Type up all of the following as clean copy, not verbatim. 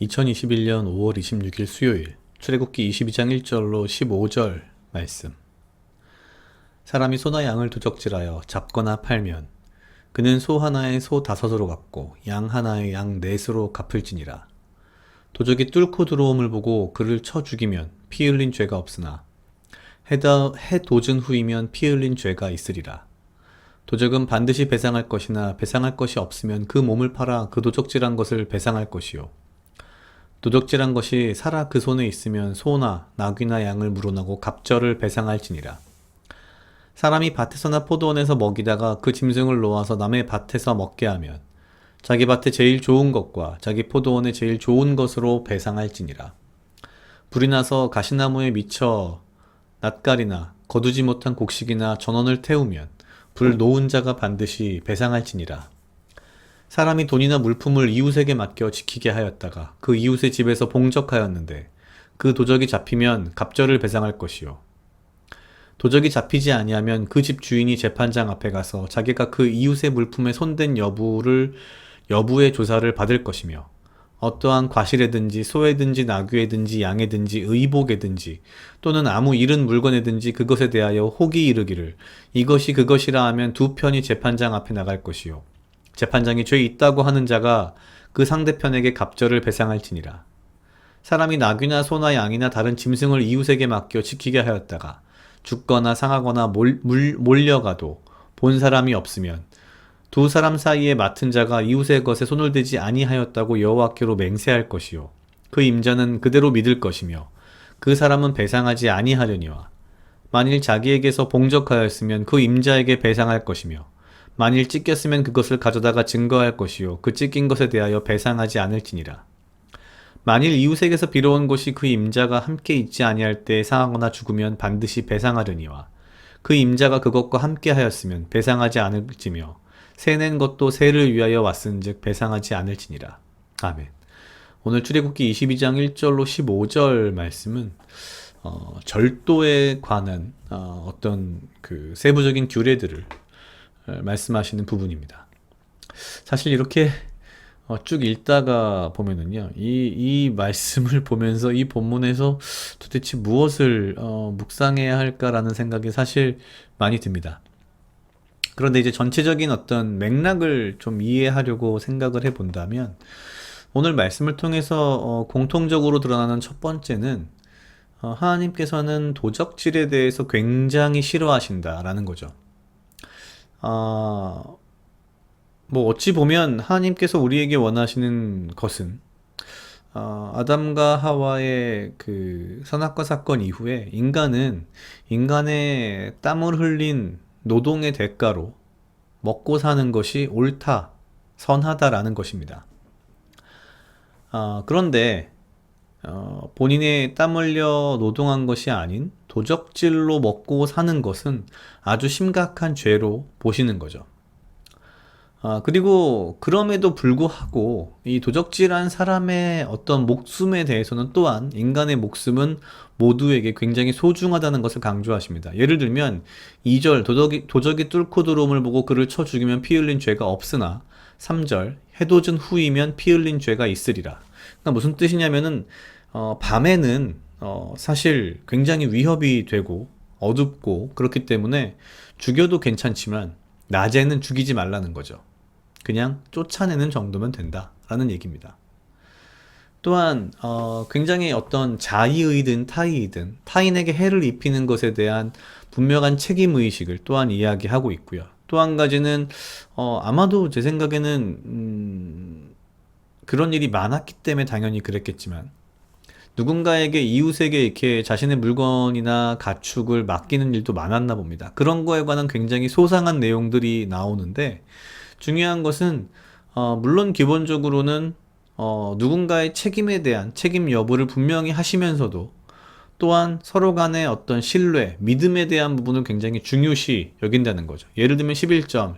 2021년 5월 26일 수요일 출애굽기 22장 1절로 15절 말씀. 사람이 소나 양을 도적질하여 잡거나 팔면 그는 소 하나에 소 다섯으로 갚고 양 하나에 양 넷으로 갚을지니라. 도적이 뚫고 들어옴을 보고 그를 쳐 죽이면 피 흘린 죄가 없으나 해 도진 후이면 피 흘린 죄가 있으리라. 도적은 반드시 배상할 것이나 배상할 것이 없으면 그 몸을 팔아 그 도적질한 것을 배상할 것이요. 도적질한 것이 살아 그 손에 있으면 소나 나귀나 양을 물어나고 갑절을 배상할지니라. 사람이 밭에서나 포도원에서 먹이다가 그 짐승을 놓아서 남의 밭에서 먹게 하면 자기 밭에 제일 좋은 것과 자기 포도원에 제일 좋은 것으로 배상할지니라. 불이 나서 가시나무에 미쳐 낫갈이나 거두지 못한 곡식이나 전원을 태우면 불 놓은 자가 반드시 배상할지니라. 사람이 돈이나 물품을 이웃에게 맡겨 지키게 하였다가 그 이웃의 집에서 봉적하였는데 그 도적이 잡히면 갑절을 배상할 것이요. 도적이 잡히지 아니하면 그 집 주인이 재판장 앞에 가서 자기가 그 이웃의 물품에 손댄 여부의 조사를 받을 것이며 어떠한 과실에든지 소에든지 나귀에든지 양에든지 의복에든지 또는 아무 잃은 물건에든지 그것에 대하여 혹이 이르기를 이것이 그것이라 하면 두 편이 재판장 앞에 나갈 것이요. 재판장이 죄 있다고 하는 자가 그 상대편에게 갑절을 배상할지니라. 사람이 나귀나 소나 양이나 다른 짐승을 이웃에게 맡겨 지키게 하였다가 죽거나 상하거나 몰려가도 본 사람이 없으면 두 사람 사이에 맡은 자가 이웃의 것에 손을 대지 아니하였다고 여호와께로 맹세할 것이요. 그 임자는 그대로 믿을 것이며 그 사람은 배상하지 아니하려니와 만일 자기에게서 봉적하였으면 그 임자에게 배상할 것이며 만일 찢겼으면 그것을 가져다가 증거할 것이요 그 찢긴 것에 대하여 배상하지 않을지니라. 만일 이웃에게서 빌어온 것이 그 임자가 함께 있지 아니할 때에 상하거나 죽으면 반드시 배상하려니와 그 임자가 그것과 함께 하였으면 배상하지 않을지며 세낸 것도 세를 위하여 왔은즉 배상하지 않을지니라. 아멘. 오늘 출애굽기 22장 1절로 15절 말씀은 절도에 관한 어떤 그 세부적인 규례들을 말씀하시는 부분입니다. 사실 이렇게 쭉 읽다가 보면은요, 이 말씀을 보면서 이 본문에서 도대체 무엇을 묵상해야 할까라는 생각이 사실 많이 듭니다. 그런데 이제 전체적인 어떤 맥락을 좀 이해하려고 생각을 해본다면 오늘 말씀을 통해서 공통적으로 드러나는 첫 번째는 하나님께서는 도적질에 대해서 굉장히 싫어하신다라는 거죠. 뭐 어찌 보면 하나님께서 우리에게 원하시는 것은 아담과 하와의 그 선악과 사건 이후에 인간은 인간의 땀을 흘린 노동의 대가로 먹고 사는 것이 옳다, 선하다라는 것입니다. 그런데 본인의 땀 흘려 노동한 것이 아닌 도적질로 먹고 사는 것은 아주 심각한 죄로 보시는 거죠. 그리고 그럼에도 불구하고 이 도적질한 사람의 어떤 목숨에 대해서는 또한 인간의 목숨은 모두에게 굉장히 소중하다는 것을 강조하십니다. 예를 들면 2절 도적이 뚫고 들어옴을 보고 그를 쳐 죽이면 피 흘린 죄가 없으나 3절 해돋은 후이면 피 흘린 죄가 있으리라. 그러니까 무슨 뜻이냐면은 밤에는 사실 굉장히 위협이 되고 어둡고 그렇기 때문에 죽여도 괜찮지만 낮에는 죽이지 말라는 거죠. 그냥 쫓아내는 정도면 된다라는 얘기입니다. 또한 굉장히 어떤 자의이든 타의이든 타인에게 해를 입히는 것에 대한 분명한 책임의식을 또한 이야기하고 있고요. 또 한 가지는 아마도 제 생각에는 그런 일이 많았기 때문에 당연히 그랬겠지만 누군가에게 이웃에게 이렇게 자신의 물건이나 가축을 맡기는 일도 많았나 봅니다. 그런 거에 관한 굉장히 소상한 내용들이 나오는데 중요한 것은 물론 기본적으로는 누군가의 책임에 대한 책임 여부를 분명히 하시면서도 또한 서로 간의 어떤 신뢰, 믿음에 대한 부분을 굉장히 중요시 여긴다는 거죠. 예를 들면 11점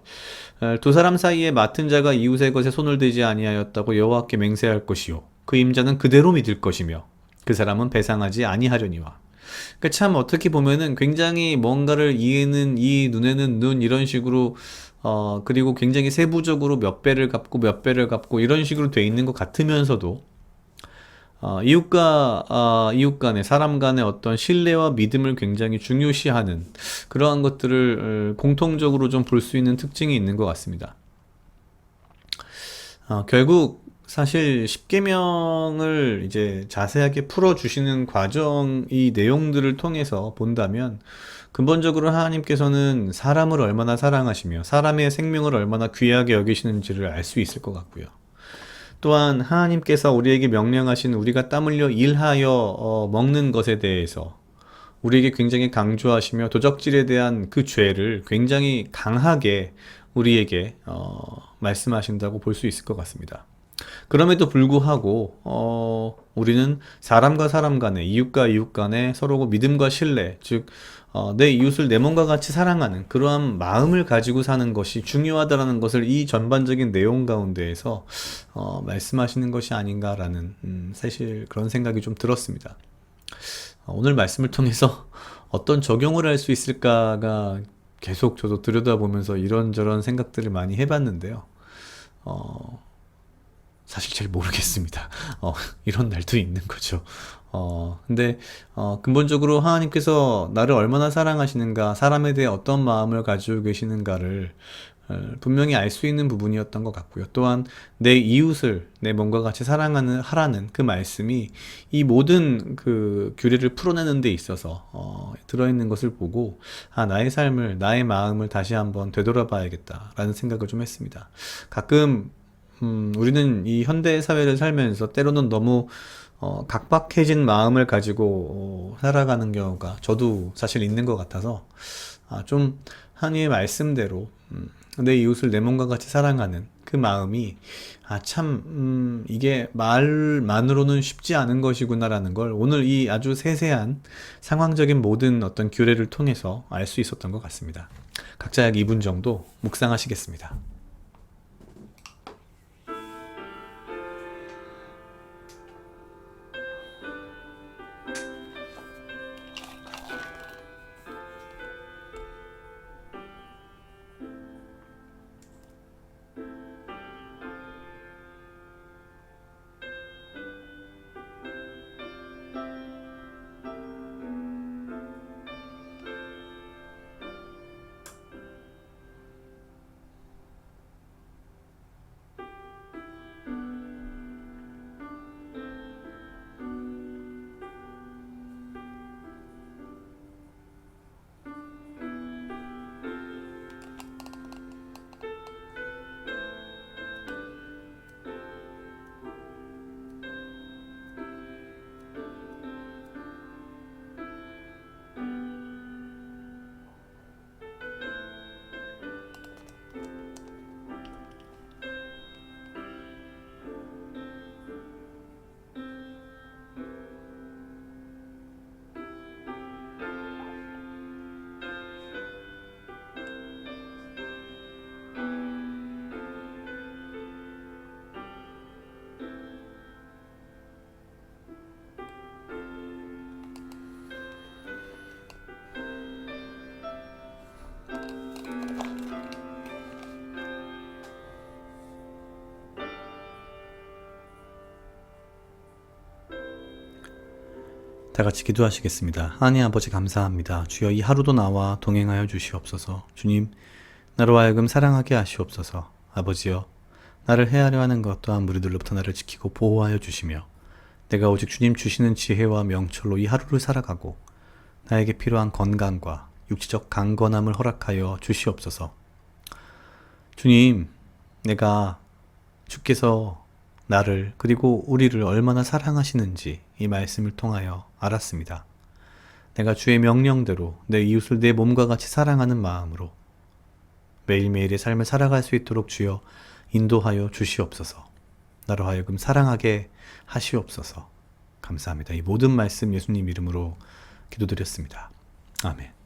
두 사람 사이에 맡은 자가 이웃의 것에 손을 대지 아니하였다고 여호와께 맹세할 것이요 그 임자는 그대로 믿을 것이며 그 사람은 배상하지 아니하려니와. 그러니까 참 어떻게 보면은 굉장히 뭔가를 이에는 이, 눈에는 눈 이런 식으로 그리고 굉장히 세부적으로 몇 배를 갚고 몇 배를 갚고 이런 식으로 돼 있는 것 같으면서도 이웃 간의 사람 간의 어떤 신뢰와 믿음을 굉장히 중요시하는 그러한 것들을 공통적으로 좀 볼 수 있는 특징이 있는 것 같습니다. 결국 사실 십계명을 이제 자세하게 풀어주시는 과정, 이 내용들을 통해서 본다면 근본적으로 하나님께서는 사람을 얼마나 사랑하시며 사람의 생명을 얼마나 귀하게 여기시는지를 알 수 있을 것 같고요. 또한 하나님께서 우리에게 명령하신 우리가 땀 흘려 일하여 먹는 것에 대해서 우리에게 굉장히 강조하시며 도적질에 대한 그 죄를 굉장히 강하게 우리에게 말씀하신다고 볼 수 있을 것 같습니다. 그럼에도 불구하고 우리는 사람과 사람 간에, 이웃과 이웃 간에 서로 믿음과 신뢰, 즉 내 이웃을 내 몸과 같이 사랑하는 그러한 마음을 가지고 사는 것이 중요하다라는 것을 이 전반적인 내용 가운데에서 말씀하시는 것이 아닌가라는 사실 그런 생각이 좀 들었습니다. 오늘 말씀을 통해서 어떤 적용을 할 수 있을까가 계속 저도 들여다보면서 이런저런 생각들을 많이 해봤는데요. 사실 잘 모르겠습니다. 이런 날도 있는 거죠. 근데, 근본적으로 하나님께서 나를 얼마나 사랑하시는가, 사람에 대해 어떤 마음을 가지고 계시는가를 분명히 알 수 있는 부분이었던 것 같고요. 또한 내 이웃을 내 몸과 같이 하라는 그 말씀이 이 모든 그 규례를 풀어내는 데 있어서 들어있는 것을 보고 나의 삶을, 나의 마음을 다시 한번 되돌아봐야겠다라는 생각을 좀 했습니다. 가끔 우리는 이 현대 사회를 살면서 때로는 너무 각박해진 마음을 가지고 살아가는 경우가 저도 사실 있는 것 같아서 좀 하나님의 말씀대로 내 이웃을 내 몸과 같이 사랑하는 그 마음이 참 이게 말만으로는 쉽지 않은 것이구나라는 걸 오늘 이 아주 세세한 상황적인 모든 어떤 규례를 통해서 알 수 있었던 것 같습니다. 각자 약 2분 정도 묵상하시겠습니다. 다 같이 기도하시겠습니다. 하나님 아버지 감사합니다. 주여 이 하루도 나와 동행하여 주시옵소서. 주님, 나로 하여금 사랑하게 하시옵소서. 아버지여, 나를 해하려 하는 것 또한 무리들로부터 나를 지키고 보호하여 주시며 내가 오직 주님 주시는 지혜와 명철로 이 하루를 살아가고 나에게 필요한 건강과 육체적 강건함을 허락하여 주시옵소서. 주님, 내가 주께서 나를 그리고 우리를 얼마나 사랑하시는지 이 말씀을 통하여 알았습니다. 내가 주의 명령대로 내 이웃을 내 몸과 같이 사랑하는 마음으로 매일매일의 삶을 살아갈 수 있도록 주여 인도하여 주시옵소서. 나로 하여금 사랑하게 하시옵소서. 감사합니다. 이 모든 말씀 예수님 이름으로 기도드렸습니다. 아멘.